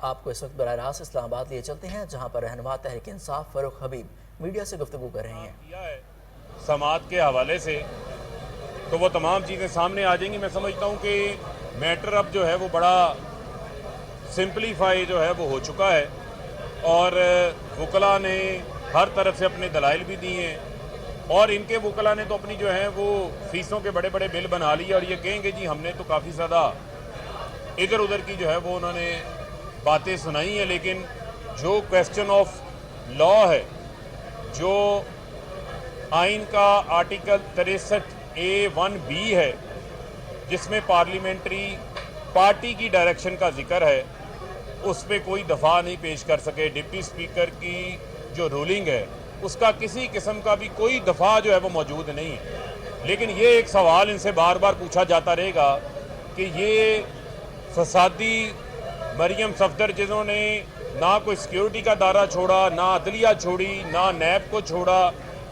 آپ کو اس وقت براہ راست اسلام آباد لیے چلتے ہیں جہاں پر رہنما تحریک انصاف فاروق حبیب میڈیا سے گفتگو کر رہے ہیں۔ سماعت کے حوالے سے تو وہ تمام چیزیں سامنے آ جائیں گی۔ میں سمجھتا ہوں کہ میٹر اب جو ہے وہ بڑا سمپلیفائی جو ہے وہ ہو چکا ہے، اور وکلاء نے ہر طرف سے اپنے دلائل بھی دیے ہیں، اور ان کے وکلاء نے تو اپنی جو ہیں وہ فیسوں کے بڑے بڑے بل بنا لیے، اور یہ کہیں گے جی ہم نے تو کافی زیادہ ادھر ادھر کی جو ہے وہ انہوں نے باتیں سنائی ہیں، لیکن جو کویسچن آف لا ہے، جو آئین کا آرٹیکل 63A(1)(b) ہے، جس میں پارلیمنٹری پارٹی کی ڈائریکشن کا ذکر ہے، اس پہ کوئی دفاع نہیں پیش کر سکے۔ ڈپٹی اسپیکر کی جو رولنگ ہے اس کا کسی قسم کا بھی کوئی دفاع جو ہے وہ موجود نہیں ہے۔ لیکن یہ ایک سوال ان سے بار بار پوچھا جاتا رہے گا کہ یہ فسادی مریم صفدر، جنہوں نے نہ کوئی سیکیورٹی کا ادارہ چھوڑا، نہ عدلیہ چھوڑی، نہ نیب کو چھوڑا،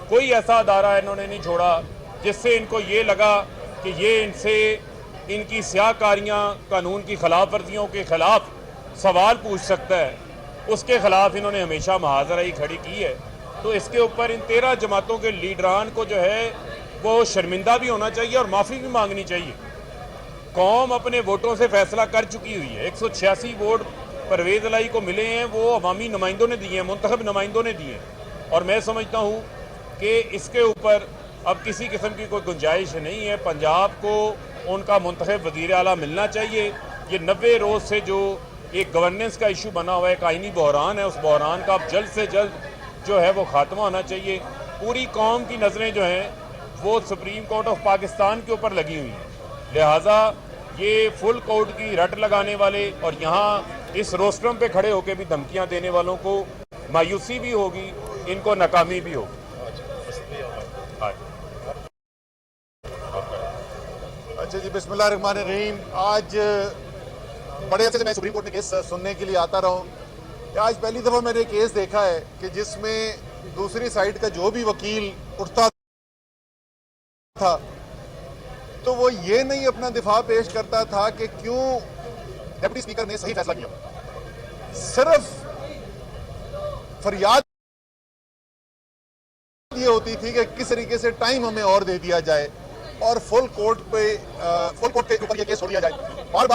کوئی ایسا ادارہ انہوں نے نہیں چھوڑا جس سے ان کو یہ لگا کہ یہ ان سے ان کی سیاہ کاریاں، قانون کی خلاف ورزیوں کے خلاف سوال پوچھ سکتا ہے، اس کے خلاف انہوں نے ہمیشہ محاذرہ کھڑی کی ہے۔ تو اس کے اوپر ان 13 جماعتوں کے لیڈران کو جو ہے وہ شرمندہ بھی ہونا چاہیے اور معافی بھی مانگنی چاہیے۔ قوم اپنے ووٹوں سے فیصلہ کر چکی ہوئی ہے۔ 186 ووٹ پرویز الہی کو ملے ہیں، وہ عوامی نمائندوں نے دیے ہیں، منتخب نمائندوں نے دیے ہیں، اور میں سمجھتا ہوں کہ اس کے اوپر اب کسی قسم کی کوئی گنجائش نہیں ہے۔ پنجاب کو ان کا منتخب وزیر اعلیٰ ملنا چاہیے۔ یہ 90 روز سے جو ایک گورننس کا ایشو بنا ہوا ہے، ایک آئینی بحران ہے، اس بحران کا اب جلد سے جلد جو ہے وہ خاتمہ ہونا چاہیے۔ پوری قوم کی نظریں جو ہیں وہ سپریم کورٹ آف پاکستان کے اوپر لگی ہوئی ہیں، لہٰذا یہ فل کورٹ کی رٹ لگانے والے اور یہاں اس روسٹرم پہ کھڑے ہو کے بھی دھمکیاں دینے والوں کو مایوسی بھی ہوگی، ان کو ناکامی بھی ہوگی۔ اچھا جی، بسم اللہ الرحمن الرحیم۔ آج بڑے عرصے سے میں سپریم کورٹ میں کیس سننے کے لیے آتا رہا ہوں۔ آج پہلی دفعہ میں نے کیس دیکھا ہے کہ جس میں دوسری سائڈ کا جو بھی وکیل اٹھتا تھا تو وہ یہ نہیں اپنا دفاع پیش کرتا تھا کہ کیوں ڈپٹی اسپیکر نے صحیح فیصلہ کیا، صرف فریاد یہ ہوتی تھی کہ کس طریقے سے ٹائم ہمیں اور دے دیا جائے اور فل کورٹ کے اوپر یہ کیس چھوڑ دیا جائے۔ بار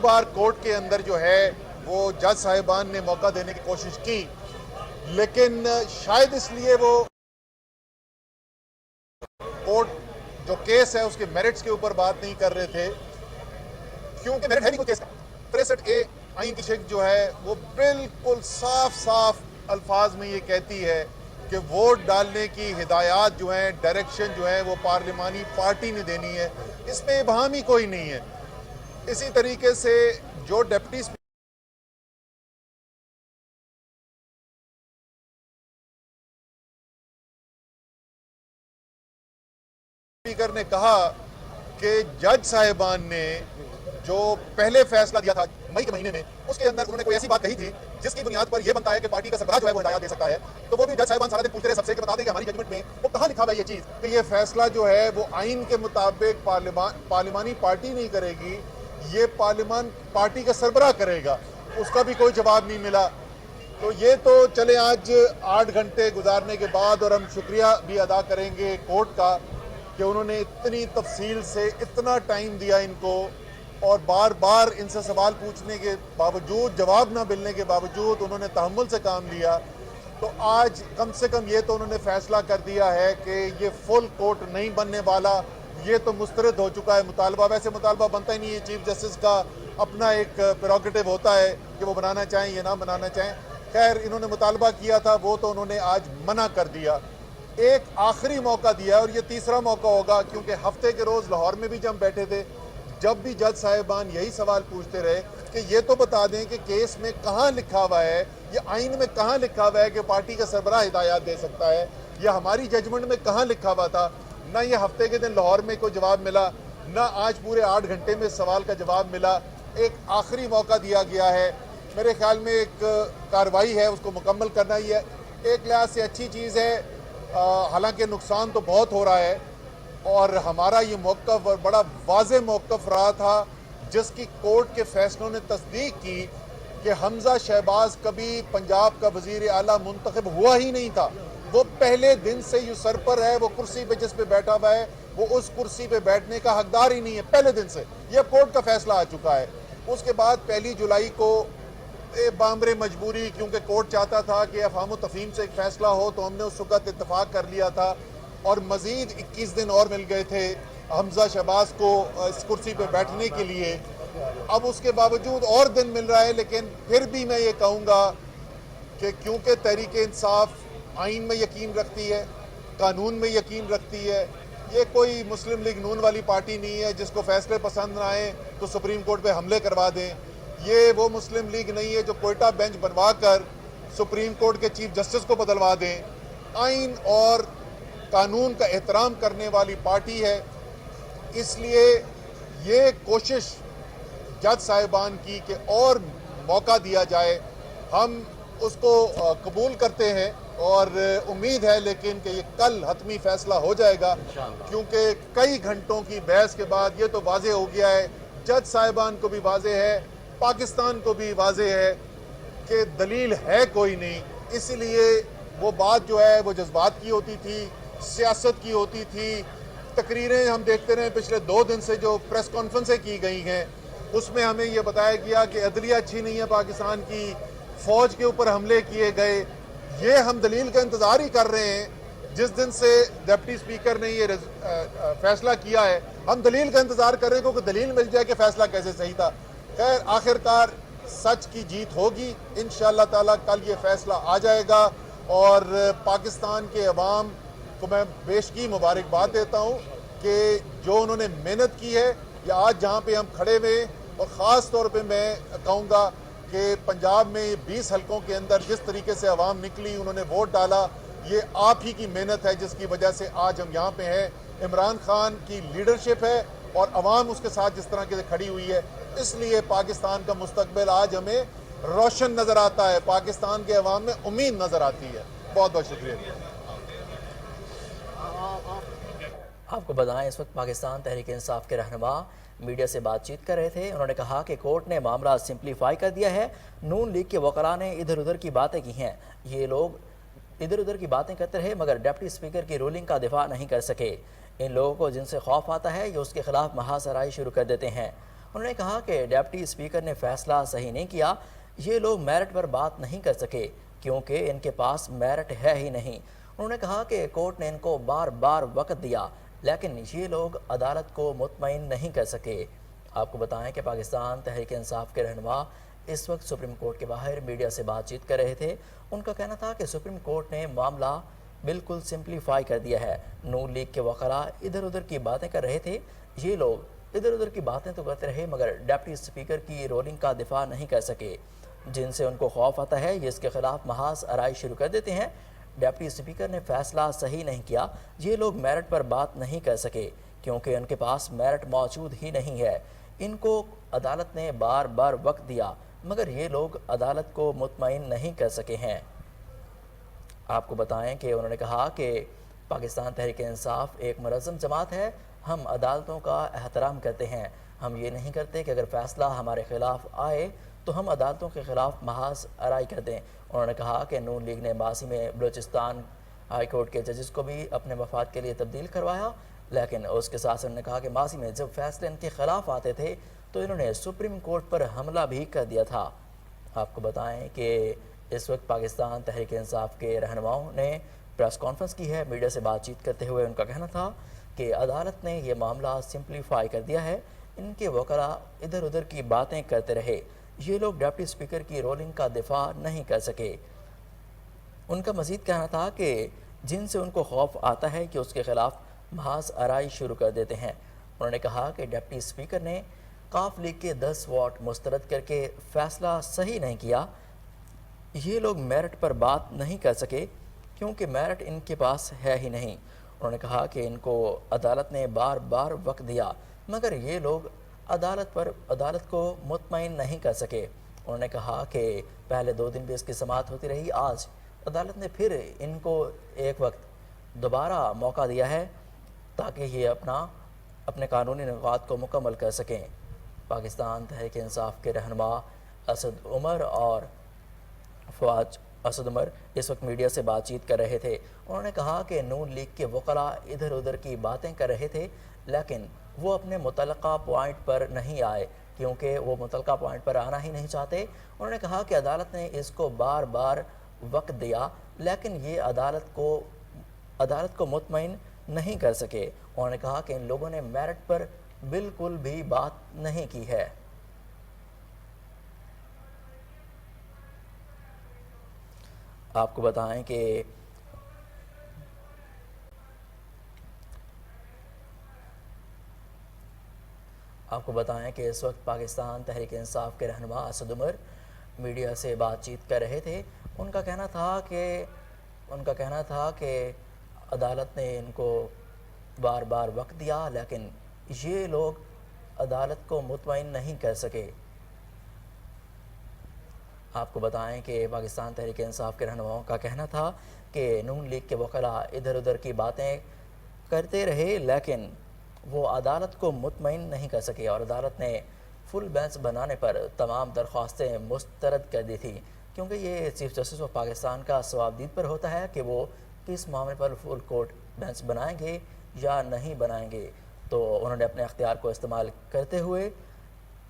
بار کورٹ کے اندر جو ہے وہ جج صاحبان نے موقع دینے کی کوشش کی، لیکن شاید اس لیے وہ کورٹ جو کیس ہے اس کے میرٹس کے اوپر بات نہیں کر رہے تھے، کیونکہ میرٹ ہے نہیں کوئی کیس کا۔ 63A آئین کی شک جو ہے وہ بالکل صاف الفاظ میں یہ کہتی ہے کہ ووٹ ڈالنے کی ہدایات جو ہیں، ڈائریکشن جو ہے وہ پارلیمانی پارٹی نے دینی ہے، اس میں ابہام ہی کوئی نہیں ہے۔ اسی طریقے سے جو ڈپٹی اسپیکر نے کہا کہ جج صاحبان نے جو پہلے فیصلہ دیا تھا مئی کے مہینے میں، اس کے اندر انہوں نے کوئی ایسی بات کہی تھی جس کی بنیاد پر یہ بنتا ہے کہ پارٹی کا سربراہ جو ہے وہ ہدایات دے سکتا ہے، تو وہ بھی جج صاحبان سارا دن پوچھتے رہے سب سے کہ بتا دیں کہ ہماری ججمنٹ میں وہ کہاں لکھا ہوا ہے یہ چیز کہ یہ فیصلہ جو ہے وہ آئین کے مطابق پارلیمانی پارٹی نہیں کرے گی، یہ پارلیمان پارٹی کا سربراہ کرے گا۔ اس کا بھی کوئی جواب نہیں ملا۔ تو یہ تو چلے آج 8 گھنٹے گزارنے کے بعد، اور ہم شکریہ بھی ادا کریں گے کورٹ کا کہ انہوں نے اتنی تفصیل سے اتنا ٹائم دیا ان کو، اور بار بار ان سے سوال پوچھنے کے باوجود، جواب نہ ملنے کے باوجود انہوں نے تحمل سے کام لیا۔ تو آج کم سے کم یہ تو انہوں نے فیصلہ کر دیا ہے کہ یہ فل کورٹ نہیں بننے والا، یہ تو مسترد ہو چکا ہے مطالبہ۔ ویسے مطالبہ بنتا ہی نہیں ہے، چیف جسٹس کا اپنا ایک پریروگیٹو ہوتا ہے کہ وہ بنانا چاہیں یا نہ بنانا چاہیں۔ خیر، انہوں نے مطالبہ کیا تھا، وہ تو انہوں نے آج منع کر دیا۔ ایک آخری موقع دیا ہے، اور یہ تیسرا موقع ہوگا، کیونکہ ہفتے کے روز لاہور میں بھی جب بیٹھے تھے، جب بھی جج صاحبان یہی سوال پوچھتے رہے کہ یہ تو بتا دیں کہ کیس میں کہاں لکھا ہوا ہے، یہ آئین میں کہاں لکھا ہوا ہے کہ پارٹی کا سربراہ ہدایات دے سکتا ہے، یا ہماری ججمنٹ میں کہاں لکھا ہوا تھا۔ نہ یہ ہفتے کے دن لاہور میں کوئی جواب ملا، نہ آج پورے 8 گھنٹے میں سوال کا جواب ملا۔ ایک آخری موقع دیا گیا ہے، میرے خیال میں ایک کارروائی ہے، اس کو مکمل کرنا ہی ہے۔ ایک لحاظ سے اچھی چیز ہے، حالانکہ نقصان تو بہت ہو رہا ہے، اور ہمارا یہ موقف اور بڑا واضح موقف رہا تھا جس کی کورٹ کے فیصلوں نے تصدیق کی کہ حمزہ شہباز کبھی پنجاب کا وزیر اعلیٰ منتخب ہوا ہی نہیں تھا. وہ پہلے دن سے یوں سر پر ہے, وہ کرسی پہ جس پہ بیٹھا ہوا ہے وہ اس کرسی پہ بیٹھنے کا حقدار ہی نہیں ہے پہلے دن سے. یہ کورٹ کا فیصلہ آ چکا ہے. اس کے بعد 1 جولائی کو بامر مجبوری, کیونکہ کورٹ چاہتا تھا کہ افہام و تفہیم سے ایک فیصلہ ہو, تو ہم نے اس وقت اتفاق کر لیا تھا اور مزید 21 دن اور مل گئے تھے حمزہ شہباز کو اس کرسی پہ بیٹھنے کے لیے. اب اس کے باوجود اور دن مل رہا ہے, لیکن پھر بھی میں یہ کہوں گا کہ کیونکہ تحریک انصاف آئین میں یقین رکھتی ہے, قانون میں یقین رکھتی ہے, یہ کوئی مسلم لیگ نون والی پارٹی نہیں ہے جس کو فیصلے پسند نہ آئیں تو سپریم کورٹ پہ حملے کروا دیں. یہ وہ مسلم لیگ نہیں ہے جو کوئٹہ بینچ بنوا کر سپریم کورٹ کے چیف جسٹس کو بدلوا دیں. آئین اور قانون کا احترام کرنے والی پارٹی ہے. اس لیے یہ کوشش جج صاحبان کی کہ اور موقع دیا جائے, ہم اس کو قبول کرتے ہیں اور امید ہے لیکن کہ یہ کل حتمی فیصلہ ہو جائے گا, کیونکہ کئی گھنٹوں کی بحث کے بعد یہ تو واضح ہو گیا ہے, جج صاحبان کو بھی واضح ہے, پاکستان کو بھی واضح ہے کہ دلیل ہے کوئی نہیں. اس لیے وہ بات جو ہے وہ جذبات کی ہوتی تھی, سیاست کی ہوتی تھی. تقریریں ہم دیکھتے رہے پچھلے 2 دن سے جو پریس کانفرنسیں کی گئی ہیں, اس میں ہمیں یہ بتایا گیا کہ عدلیہ اچھی نہیں ہے پاکستان کی, فوج کے اوپر حملے کیے گئے. یہ ہم دلیل کا انتظار ہی کر رہے ہیں. جس دن سے ڈپٹی اسپیکر نے یہ فیصلہ کیا ہے ہم دلیل کا انتظار کر رہے ہیں, کیونکہ دلیل مل جائے کہ فیصلہ کیسے صحیح تھا. خیر آخرکار سچ کی جیت ہوگی انشاءاللہ تعالیٰ. کل یہ فیصلہ آ جائے گا اور پاکستان کے عوام کو میں بیشکی مبارکباد دیتا ہوں کہ جو انہوں نے محنت کی ہے, یا آج جہاں پہ ہم کھڑے ہوئے, اور خاص طور پہ میں کہوں گا کہ پنجاب میں 20 حلقوں کے اندر جس طریقے سے عوام نکلی, انہوں نے ووٹ ڈالا, یہ آپ ہی کی محنت ہے جس کی وجہ سے آج ہم یہاں پہ ہیں. عمران خان کی لیڈرشپ ہے اور عوام اس کے ساتھ جس طرح سے کھڑی ہوئی ہے, اس لیے پاکستان کا مستقبل آج ہمیں روشن نظر آتا ہے, پاکستان کے عوام میں امید نظر آتی ہے. بہت بہت شکریہ. آپ کو بتائیں اس وقت پاکستان تحریک انصاف کے رہنما میڈیا سے بات چیت کر رہے تھے. انہوں نے کہا کہ کورٹ نے معاملہ سمپلیفائی کر دیا ہے. نون لیگ کے وکلاء نے ادھر ادھر کی باتیں کی ہیں. یہ لوگ ادھر ادھر کی باتیں کرتے رہے مگر ڈپٹی اسپیکر کی رولنگ کا دفاع نہیں کر سکے. ان لوگوں کو جن سے خوف آتا ہے یہ اس کے خلاف محاذ آرائی شروع کر دیتے ہیں. انہوں نے کہا کہ ڈپٹی اسپیکر نے فیصلہ صحیح نہیں کیا. یہ لوگ میرٹ پر بات نہیں کر سکے کیونکہ ان کے پاس میرٹ ہے ہی نہیں. انہوں نے کہا کہ کورٹ نے ان کو بار بار وقت دیا لیکن یہ لوگ عدالت کو مطمئن نہیں کر سکے. آپ کو بتائیں کہ پاکستان تحریک انصاف کے رہنما اس وقت سپریم کورٹ کے باہر میڈیا سے بات چیت کر رہے تھے. ان کا کہنا تھا کہ سپریم کورٹ نے معاملہ بالکل سمپلیفائی کر دیا ہے. نون لیگ کے وکلاء ادھر ادھر کی باتیں کر رہے تھے. یہ لوگ ادھر ادھر کی باتیں تو کرتے رہے مگر ڈپٹی اسپیکر کی رولنگ کا دفاع نہیں کر سکے. جن سے ان کو خوف آتا ہے یہ اس کے خلاف محاذ آرائی شروع کر دیتے ہیں. ڈپٹی اسپیکر نے فیصلہ صحیح نہیں کیا. یہ لوگ میرٹ پر بات نہیں کر سکے کیونکہ ان کے پاس میرٹ موجود ہی نہیں ہے. ان کو عدالت نے بار بار وقت دیا مگر یہ لوگ عدالت کو مطمئن نہیں کر سکے ہیں. آپ کو بتائیں کہ انہوں نے کہا کہ پاکستان تحریک انصاف ایک منظم جماعت ہے. ہم عدالتوں کا احترام کرتے ہیں. ہم یہ نہیں کرتے کہ اگر فیصلہ ہمارے خلاف آئے تو ہم عدالتوں کے خلاف محاذ آرائی کر دیں. انہوں نے کہا کہ نون لیگ نے ماضی میں بلوچستان ہائی کورٹ کے ججز کو بھی اپنے مفاد کے لیے تبدیل کروایا لیکن اس کے ساتھ انہوں نے کہا کہ ماضی میں جب فیصلے ان کے خلاف آتے تھے تو انہوں نے سپریم کورٹ پر حملہ بھی کر دیا تھا. آپ کو بتائیں کہ اس وقت پاکستان تحریک انصاف کے رہنماؤں نے پریس کانفرنس کی ہے. میڈیا سے بات چیت کرتے ہوئے ان کا کہنا تھا کہ عدالت نے یہ معاملہ سمپلیفائی کر دیا ہے. ان کے وکلاء ادھر ادھر کی باتیں کرتے رہے. یہ لوگ ڈپٹی اسپیکر کی رولنگ کا دفاع نہیں کر سکے. ان کا مزید کہنا تھا کہ جن سے ان کو خوف آتا ہے کہ اس کے خلاف محاذ آرائی شروع کر دیتے ہیں. انہوں نے کہا کہ ڈپٹی اسپیکر نے قاف لیگ کے 10 ووٹ مسترد کر کے فیصلہ صحیح نہیں کیا. یہ لوگ میرٹ پر بات نہیں کر سکے کیونکہ میرٹ ان کے پاس ہے ہی نہیں. انہوں نے کہا کہ ان کو عدالت نے بار بار وقت دیا مگر یہ لوگ عدالت کو مطمئن نہیں کر سکے. انہوں نے کہا کہ پہلے 2 دن بھی اس کی سماعت ہوتی رہی. آج عدالت نے پھر ان کو ایک وقت دوبارہ موقع دیا ہے تاکہ یہ اپنے قانونی نکات کو مکمل کر سکیں۔ پاکستان تحریک انصاف کے رہنما اسد عمر اور فواج اسد عمر اس وقت میڈیا سے بات چیت کر رہے تھے۔ انہوں نے کہا کہ نون لیگ کے وکلاء ادھر ادھر کی باتیں کر رہے تھے، لیکن وہ اپنے متعلقہ پوائنٹ پر نہیں آئے کیونکہ وہ متعلقہ پوائنٹ پر آنا ہی نہیں چاہتے۔ انہوں نے کہا کہ عدالت نے اس کو بار بار وقت دیا لیکن یہ عدالت کو مطمئن نہیں کر سکے۔ انہوں نے کہا کہ ان لوگوں نے میرٹ پر بالکل بھی بات نہیں کی ہے۔ آپ کو بتائیں کہ اس وقت پاکستان تحریک انصاف کے رہنما اسد عمر میڈیا سے بات چیت کر رہے تھے۔ ان کا کہنا تھا کہ عدالت نے ان کو بار بار وقت دیا لیکن یہ لوگ عدالت کو مطمئن نہیں کر سکے۔ آپ کو بتائیں کہ پاکستان تحریک انصاف کے رہنماؤں کا کہنا تھا کہ نون لیگ کے وکلاء ادھر ادھر کی باتیں کرتے رہے لیکن وہ عدالت کو مطمئن نہیں کر سکے اور عدالت نے فل بینچ بنانے پر تمام درخواستیں مسترد کر دی تھی، کیونکہ یہ چیف جسٹس آف پاکستان کا ثوابدید پر ہوتا ہے کہ وہ کس معاملے پر فل کورٹ بینچ بنائیں گے یا نہیں بنائیں گے۔ تو انہوں نے اپنے اختیار کو استعمال کرتے ہوئے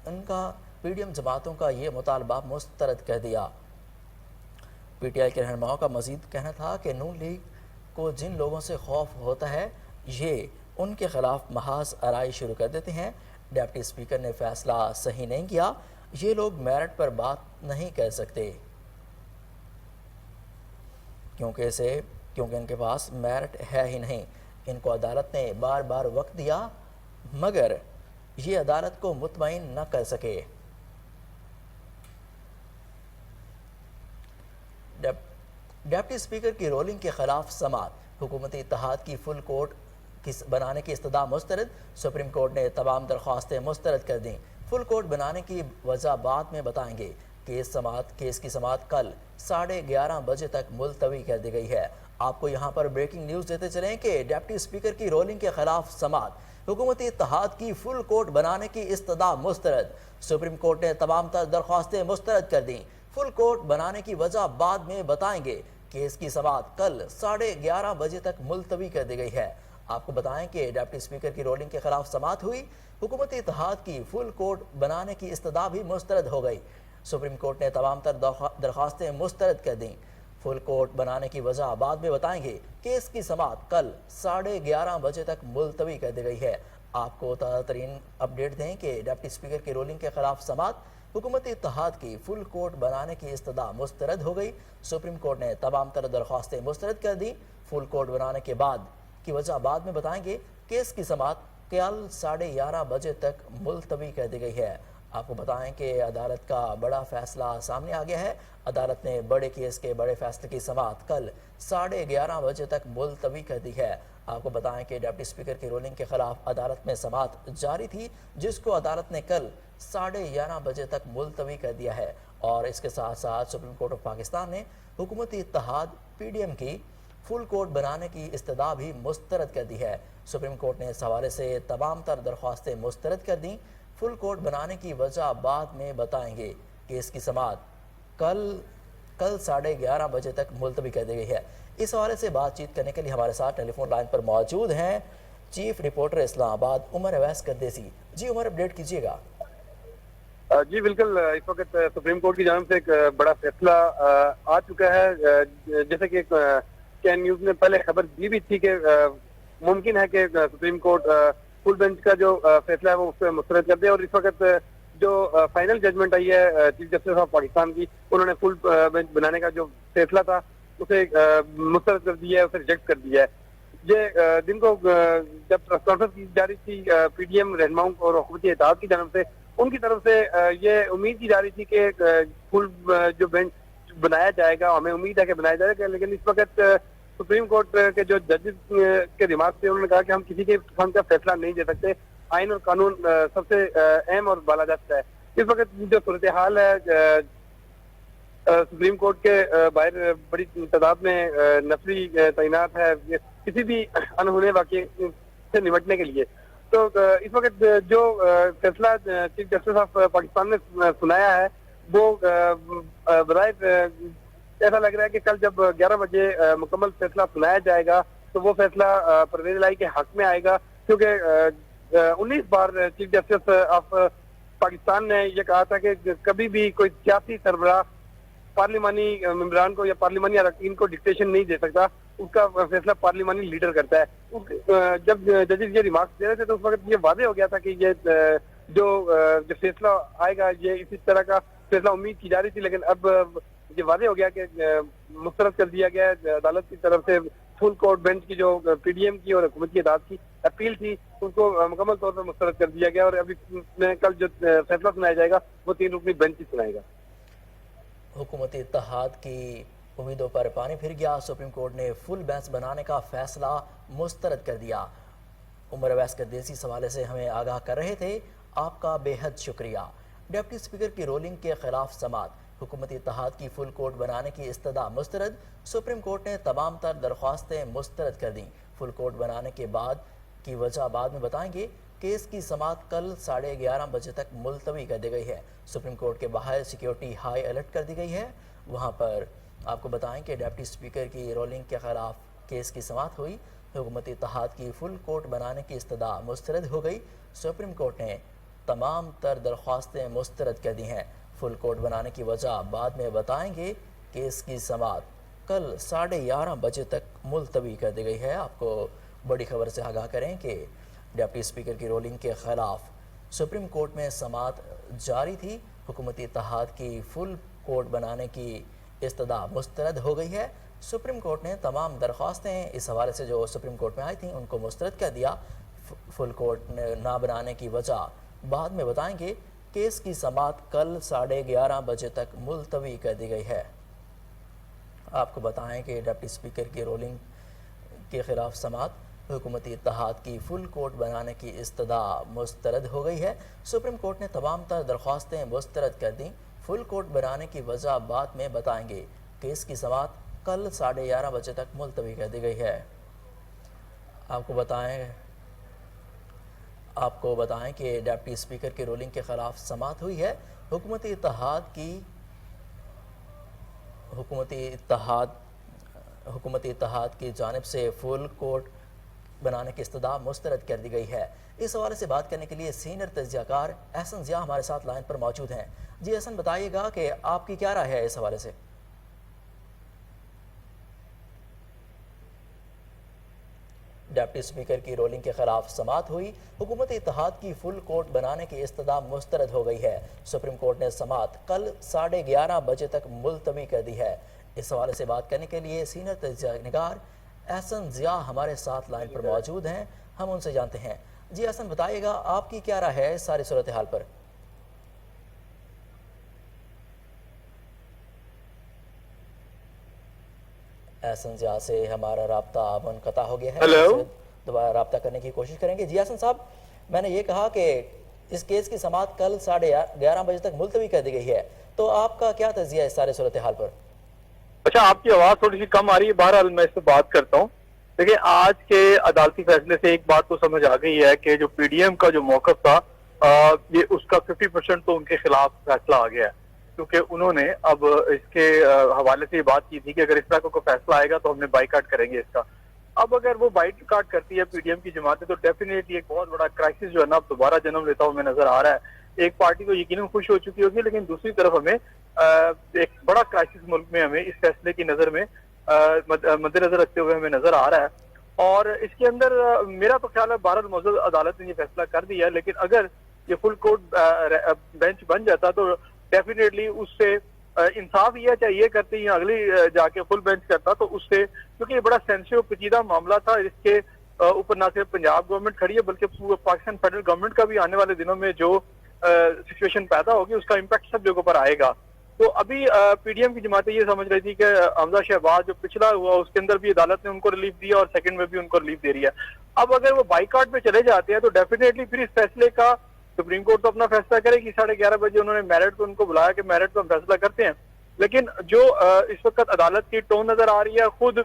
ان کا پی ڈی ایم جماعتوں کا یہ مطالبہ مسترد کر دیا۔ پی ٹی آئی کے رہنماؤں کا مزید کہنا تھا کہ نون لیگ کو جن لوگوں سے خوف ہوتا ہے یہ ان کے خلاف محاذ آرائی شروع کر دیتے ہیں۔ ڈپٹی اسپیکر نے فیصلہ صحیح نہیں کیا، یہ لوگ میرٹ پر بات نہیں کر سکتے کیونکہ ان کے پاس میرٹ ہے ہی نہیں۔ ان کو عدالت نے بار بار وقت دیا مگر یہ عدالت کو مطمئن نہ کر سکے۔ ڈپٹی اسپیکر کی رولنگ کے خلاف سماعت، حکومتی اتحاد کی فل کورٹ بنانے کی استدعا مسترد، سپریم کورٹ نے تمام درخواستیں مسترد کر دیں۔ فل کورٹ بنانے کی وجہ بعد میں بتائیں گے۔ کیس کی سماعت کل 11:30 بجے تک ملتوی کر دی گئی ہے۔ آپ کو یہاں پر بریکنگ نیوز دیتے چلیں کہ ڈپٹی اسپیکر کی رولنگ کے خلاف سماعت، حکومتی اتحاد کی فل کورٹ بنانے کی استدعا مسترد، سپریم کورٹ نے تمام تر درخواستیں مسترد کر دیں۔ فل کورٹ بنانے کی وجہ بعد میں بتائیں گے۔ کیس کی سماعت کل 11:30 بجے تک ملتوی کر دی گئی ہے۔ آپ کو بتائیں کہ ڈپٹی اسپیکر کی رولنگ کے خلاف سماعت ہوئی، حکومتی اتحاد کی فل کورٹ بنانے کی استدعا بھی مسترد ہو گئی، سپریم کورٹ نے تمام تر درخواستیں مسترد کر دیں۔ فل کورٹ بنانے کی وجہ بعد میں بتائیں گے۔ کیس کی سماعت کل 11:30 بجے تک ملتوی کر دی گئی ہے۔ آپ کو تازہ ترین اپڈیٹ دیں کہ ڈپٹی اسپیکر کی رولنگ کے خلاف سماعت، حکومتی اتحاد کی فل کورٹ بنانے کی استدعا مسترد ہو گئی، سپریم کورٹ نے تمام تر درخواستیں مسترد کر دیں۔ فل کورٹ بنانے کے بعد کی وجہ بعد میں بتائیں گے۔ کیس کی سماعت کل 11:30 بجے تک ملتوی کر دی گئی ہے۔ آپ کو بتائیں کہ عدالت کا بڑا فیصلہ سامنے آ گیا ہے۔ عدالت نے بڑے کیس کے بڑے فیصلے کی سماعت کل 11:30 بجے تک ملتوی کر دی ہے۔ آپ کو بتائیں کہ ڈپٹی اسپیکر کی رولنگ کے خلاف عدالت میں سماعت جاری تھی، جس کو عدالت نے کل 11:30 بجے تک ملتوی کر دیا ہے، اور اس کے ساتھ ساتھ سپریم کورٹ آف پاکستان نے حکومتی اتحاد پی ڈی ایم کی فل کورٹ بنانے کی استدعا بھی مسترد کر دی ہے۔ سپریم کورٹ نے اس حوالے سے تمام تر درخواستیں مسترد کر دیں۔ فل کورٹ بنانے کی وجہ بعد میں بتائیں گے۔ کیس کی سماعت کل 11:30 بجے تک ملتوی کر دی گئی ہے۔ اس حوالے سے بات چیت کرنے کے لیے ہمارے ساتھ ٹیلی فون لائن پر موجود ہیں چیف رپورٹر اسلام آباد عمر اویس قردیسی۔ جی عمر، اپڈیٹ کیجیے گا۔ جی بالکل، اس وقت سپریم کورٹ کی جانب سے ایک بڑا فیصلہ آ چکا ہے۔ جیسے کہ کین نیوز نے پہلے خبر دی بھی تھی کہ ممکن ہے کہ سپریم کورٹ فل بینچ کا جو فیصلہ ہے وہ اس پہ مسترد کر دے، اور اس وقت جو فائنل ججمنٹ آئی ہے چیف جسٹس آف پاکستان کی، انہوں نے فل بینچ بنانے کا جو فیصلہ تھا اسے مسترد کر دیا ہے، اسے ریجیکٹ کر دیا ہے۔ یہ دن کو جب پریس کانفرنس کی جا رہی تھی پی ڈی ایم رہنماؤں اور حکومتی اتحاد کی جانب سے، ان کی طرف سے یہ امید کی جا رہی تھی کہ فل جو بینچ بنایا جائے گا، ہمیں امید ہے کہ بنایا جائے گا، لیکن اس وقت سپریم کورٹ کے جو ججز کے دماغ سے انہوں نے کہا کہ ہم کسی کے قسم کا فیصلہ نہیں دے سکتے، آئین اور قانون سب سے اہم اور بالادست ہے۔ اس وقت جو صورتحال ہے سپریم کورٹ کے باہر بڑی تعداد میں نفری تعینات ہے، کسی بھی انہونے واقعے سے نمٹنے کے لیے. تو اس وقت جو فیصلہ چیف جسٹس آف پاکستان نے سنایا ہے وہ بظاہر ایسا لگ رہا ہے کہ کل جب 11 بجے مکمل فیصلہ سنایا جائے گا تو وہ فیصلہ پرویز الہی کے حق میں آئے گا, کیونکہ 19 بار چیف جسٹس آف پاکستان نے یہ کہا تھا کہ کبھی بھی کوئی سیاسی سربراہ پارلیمانی ممبران کو یا پارلیمانی اراکین کو ڈکٹیشن نہیں دے سکتا, اس کا فیصلہ پارلیمانی لیڈر کرتا ہے. جب ججز یہ ریمارکس دے رہے تھے تو اس وقت یہ واضح ہو گیا تھا کہ یہ جو فیصلہ آئے گا یہ اسی طرح کا فیصلہ امید کی جا رہی تھی, لیکن اب یہ واضح ہو گیا کہ مسترد کر دیا گیا ہے. عدالت کی طرف سے فل کورٹ بینچ کی جو پی ڈی ایم کی اور حکومت کی اطاعت کی اپیل تھی اس کو مکمل طور پر مسترد کر دیا گیا, اور ابھی میں کل جو فیصلہ سنایا جائے گا وہ 3 رکنی بینچ ہی سنائے گا. حکومتی اتحاد کی امیدوں پر پانی پھر گیا. سپریم کورٹ نے فل بینچ بنانے کا فیصلہ مسترد کر دیا. عمر اویس قردیسی اس حوالے سے ہمیں آگاہ کر رہے تھے. آپ کا بے حد شکریہ. ڈپٹی اسپیکر کی رولنگ کے خلاف سماعت. حکومتی اتحاد کی فل کورٹ بنانے کی استدعا مسترد. سپریم کورٹ نے تمام تر درخواستیں مسترد کر دیں. فل کورٹ بنانے کے بعد کی وجہ بعد میں بتائیں گے. کیس کی سماعت کل 11:30 بجے تک ملتوی کر دی گئی ہے. سپریم کورٹ کے باہر سیکیورٹی ہائی الرٹ کر دی گئی ہے. وہاں پر آپ کو بتائیں کہ ڈپٹی اسپیکر کی رولنگ کے خلاف کیس کی سماعت ہوئی. حکومتی اتحاد کی فل کورٹ بنانے کی استدعا مسترد ہو گئی. سپریم کورٹ نے تمام تر درخواستیں مسترد کر دی ہیں. فل کورٹ بنانے کی وجہ بعد میں بتائیں گے. کیس کی سماعت کل 11:30 بجے تک ملتوی کر دی گئی ہے. آپ کو بڑی خبر سے آگاہ کریں کہ ڈپٹی اسپیکر کی رولنگ کے خلاف سپریم کورٹ میں سماعت جاری تھی. حکومتی اتحاد کی فل کورٹ بنانے کی استدعا مسترد ہو گئی ہے. سپریم کورٹ نے تمام درخواستیں اس حوالے سے جو سپریم کورٹ میں آئی تھیں ان کو مسترد کر دیا. فل کورٹ نہ بنانے کی وجہ بعد میں بتائیں گے. کیس کی سماعت کل 11:30 بجے تک ملتوی کر دی گئی ہے. آپ کو بتائیں کہ ڈپٹی اسپیکر کی رولنگ کے خلاف سماعت. حکومتی اتحاد کی فل کورٹ بنانے کی استدعا مسترد ہو گئی ہے. سپریم کورٹ نے تمام تر درخواستیں مسترد کر دیں. فل کورٹ بنانے کی وجہ بعد میں بتائیں گے. کیس کی سماعت کل 11:30 بجے تک ملتوی کر دی گئی ہے. آپ کو بتائیں کہ ڈپٹی اسپیکر کی رولنگ کے خلاف سماعت ہوئی ہے. حکومتی اتحاد کی جانب سے فل کورٹ بنانے کی استدعا مسترد کر دی گئی ہے. اس حوالے سے بات کرنے کے لیے سینئر تجزیہ کار احسن ضیاء ہمارے ساتھ لائن پر موجود ہیں. جی احسن, بتائیے گا کہ آپ کی کیا رائے ہے اس حوالے سے؟ ڈپٹی اسپیکر کی رولنگ کے خلاف سماعت ہوئی. حکومتی اتحاد کی فل کورٹ بنانے کی استدعا مسترد ہو گئی ہے. سپریم کورٹ نے سماعت کل 11:30 بجے تک ملتوی کر دی ہے. اس حوالے سے بات کرنے کے لیے سینئر تجزیہ نگار احسن ضیاء ہمارے ساتھ لائن پر موجود ہیں. ہم ان سے جانتے ہیں. جی احسن, بتائیے گا آپ کی کیا رائے ہے اس ساری صورتحال پر؟ احسن ضیاء سے ہمارا رابطہ منقطع ہو گیا ہے. دوبارہ رابطہ کرنے کی کوشش کریں گے. جی احسن صاحب, میں نے یہ کہا کہ اس کیس کی سماعت کل 11:30 بجے تک ملتوی کر دی گئی ہے, تو آپ کا کیا تجزیہ ہے اس سارے صورتحال پر؟ اچھا, آپ کی آواز تھوڑی سی کم آ رہی ہے. بہرحال میں اس سے بات کرتا ہوں. دیکھیں, آج کے عدالتی فیصلے سے ایک بات تو سمجھ آ گئی ہے کہ جو پی ڈی ایم کا جو موقف تھا یہ اس کا 50% تو ان کے خلاف فیصلہ آ گیا ہے, کیونکہ انہوں نے اب اس کے حوالے سے یہ بات کی تھی کہ اگر اس طرح کا کوئی فیصلہ آئے گا تو ہم نے بائیکاٹ کریں گے اس کا. اب اگر وہ بائیکاٹ کرتی ہے پی ڈی ایم کی جماعتیں تو ڈیفینیٹلی ایک بہت بڑا کرائسس جو ہے نا اب دوبارہ جنم لیتا ہوں میں نظر آ رہا ہے. ایک پارٹی تو یقیناً خوش ہو چکی ہوگی, لیکن دوسری طرف ہمیں ایک بڑا کرائسس ملک میں ہمیں اس فیصلے کی نظر میں مد نظر رکھتے ہوئے ہمیں نظر آ رہا ہے. اور اس کے اندر میرا تو خیال ہے بہرحال موجود عدالت نے یہ فیصلہ کر دیا, لیکن اگر یہ فل کورٹ بینچ بن جاتا تو ڈیفینیٹلی اس سے انصاف یہ چاہیے کرتے ہیں اگلی جا کے فل بینچ کرتا تو اس سے, کیونکہ یہ بڑا سینسیٹیو پیچیدہ معاملہ تھا. اس کے اوپر نہ صرف پنجاب گورنمنٹ کھڑی ہے بلکہ پاکستان فیڈرل گورنمنٹ کا بھی آنے والے دنوں میں جو سچویشن پیدا ہوگی اس کا امپیکٹ سب جگہوں پر آئے گا. تو ابھی پی ڈی ایم کی جماعتیں یہ سمجھ رہی تھی کہ حمزہ شہباز جو پچھلا ہوا اس کے اندر بھی عدالت نے ان کو ریلیف دیا اور سیکنڈ میں بھی ان کو ریلیف دے رہی ہے. اب اگر وہ بائیکاٹ پہ چلے جاتے ہیں تو ڈیفینیٹلی پھر اس فیصلے کا سپریم کورٹ تو اپنا فیصلہ کرے گی. 11:30 بجے انہوں نے میرٹ پہ ان کو بلایا کہ میرٹ پہ ہم فیصلہ کرتے ہیں, لیکن جو اس وقت عدالت کی ٹون نظر آ رہی ہے, خود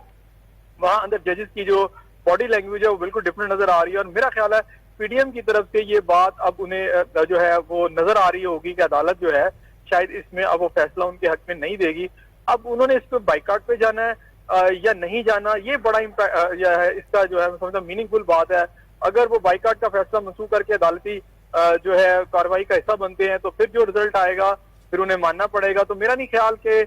وہاں اندر ججز کی جو باڈی لینگویج ہے وہ بالکل ڈفرینٹ نظر آ رہی ہے. اور میرا خیال ہے پی ڈی ایم کی طرف سے یہ بات اب انہیں جو ہے وہ نظر آ رہی ہوگی کہ عدالت جو ہے شاید اس میں اب وہ فیصلہ ان کے حق میں نہیں دے گی. اب انہوں نے اس پہ بائیکاٹ پہ جانا ہے یا نہیں جانا, یہ بڑا اس کا جو ہے میں سمجھتا ہوں میننگ فل بات ہے. اگر وہ بائیکاٹ کا فیصلہ منسوخ کر کے عدالتی جو ہے کارروائی کا حصہ بنتے ہیں تو پھر جو رزلٹ آئے گا پھر انہیں ماننا پڑے گا. تو میرا نہیں خیال کہ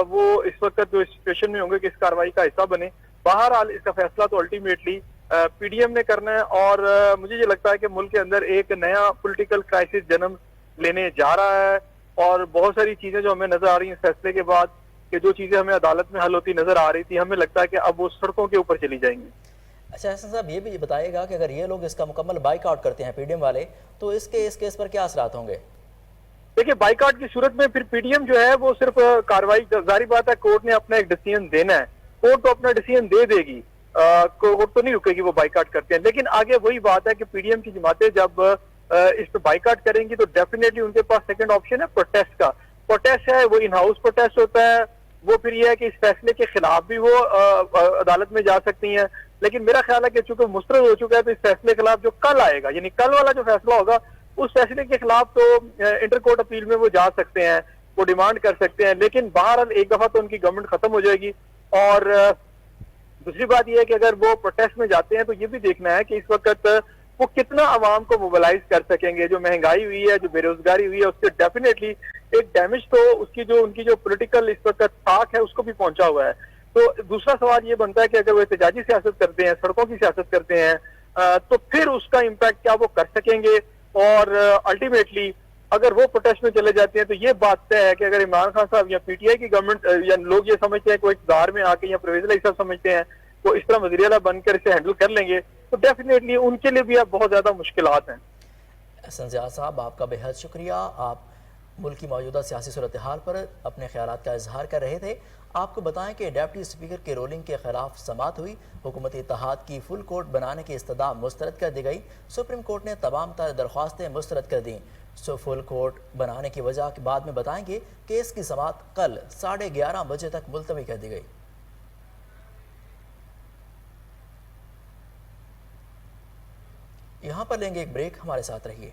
وہ اس وقت جو سچویشن میں ہوں گے کہ اس کارروائی کا حصہ بنے. بہرحال اس کا فیصلہ تو الٹیمیٹلی پی ڈی ایم نے کرنا ہے, اور مجھے یہ لگتا ہے کہ ملک کے اندر ایک نیا پولیٹیکل کرائسس جنم لینے جا رہا ہے. اور بہت ساری چیزیں جو ہمیں نظر آ رہی ہیں اس فیصلے کے بعد کہ جو چیزیں ہمیں عدالت میں حل ہوتی نظر آ رہی تھی, ہمیں لگتا ہے کہ اب وہ سڑکوں کے اوپر چلی جائیں گی. اچھا حسن صاحب یہ بھی بتائیے گا کہ اگر یہ لوگ اس کا مکمل بائک آؤٹ کرتے ہیں پی ڈی ایم والے تو اس کیس پر کیا اثرات ہوں گے؟ دیکھیے بائیک آؤٹ کی صورت میں پھر پی ڈی ایم جو ہے وہ صرف کارروائی, ظاہری بات ہے کورٹ نے اپنا ایک ڈیسیژن دینا ہے, کورٹ تو اپنا ڈیسیژن دے دے گی, کورٹ تو نہیں رکے گی وہ بائیک آؤٹ کرتے ہیں. لیکن آگے وہی بات ہے کہ پی ڈی ایم کی جماعتیں جب اس پہ بائیک آؤٹ کریں گی تو ڈیفینیٹلی ان کے پاس سیکنڈ آپشن ہے پروٹیسٹ کا. پروٹیسٹ ہے وہ ان ہاؤس پروٹیسٹ ہوتا ہے, وہ پھر یہ ہے کہ اس فیصلے کے خلاف بھی وہ عدالت میں جا سکتی ہیں. لیکن میرا خیال ہے کہ چونکہ مسترد ہو چکا ہے تو اس فیصلے کے خلاف جو کل آئے گا, یعنی کل والا جو فیصلہ ہوگا, اس فیصلے کے خلاف تو انٹر کورٹ اپیل میں وہ جا سکتے ہیں, وہ ڈیمانڈ کر سکتے ہیں. لیکن بہرحال ایک دفعہ تو ان کی گورنمنٹ ختم ہو جائے گی. اور دوسری بات یہ ہے کہ اگر وہ پروٹیسٹ میں جاتے ہیں تو یہ بھی دیکھنا ہے کہ اس وقت وہ کتنا عوام کو موبلائز کر سکیں گے. جو مہنگائی ہوئی ہے, جو بے روزگاری ہوئی ہے, اس سے ڈیفینیٹلی ایک ڈیمیج تو اس کی جو پولیٹیکل اس وقت ساکھ ہے اس کو بھی پہنچا ہوا ہے. تو دوسرا سوال یہ بنتا ہے کہ اگر وہ احتجاجی سیاست کرتے ہیں, سڑکوں کی سیاست کرتے ہیں, تو پھر اس کا امپیکٹ کیا وہ کر سکیں گے. اور الٹیمیٹلی اگر وہ پروٹیسٹ میں چلے جاتے ہیں تو یہ بات طے ہے کہ اگر عمران خان صاحب یا پی ٹی آئی کی گورنمنٹ یا لوگ یہ سمجھتے ہیں کہ وہ اقتدار میں آ کے یا پرویز الہی صاحب سمجھتے ہیں وہ اس طرح وزیر اعلیٰ بن کر اسے ہینڈل کر لیں گے تو ڈیفینیٹلی ان کے لیے بھی اب بہت زیادہ مشکلات ہیں. حسن ضیاء صاحب آپ کا بے حد شکریہ. آپ ملک کی موجودہ سیاسی صورتحال پر اپنے خیالات کا اظہار کر رہے تھے. آپ کو بتائیں کہ ڈپٹی اسپیکر کے رولنگ کے خلاف سماعت ہوئی, حکومت اتحاد کی فل کورٹ بنانے کی استدعا مسترد کر دی گئی. سپریم کورٹ نے تمام تر درخواستیں مسترد کر دیں. فل کورٹ بنانے کی وجہ کے بعد میں بتائیں گے. کیس کی سماعت کل 11:30 بجے تک ملتوی کر دی گئی. یہاں پر لیں گے ایک بریک, ہمارے ساتھ رہیے.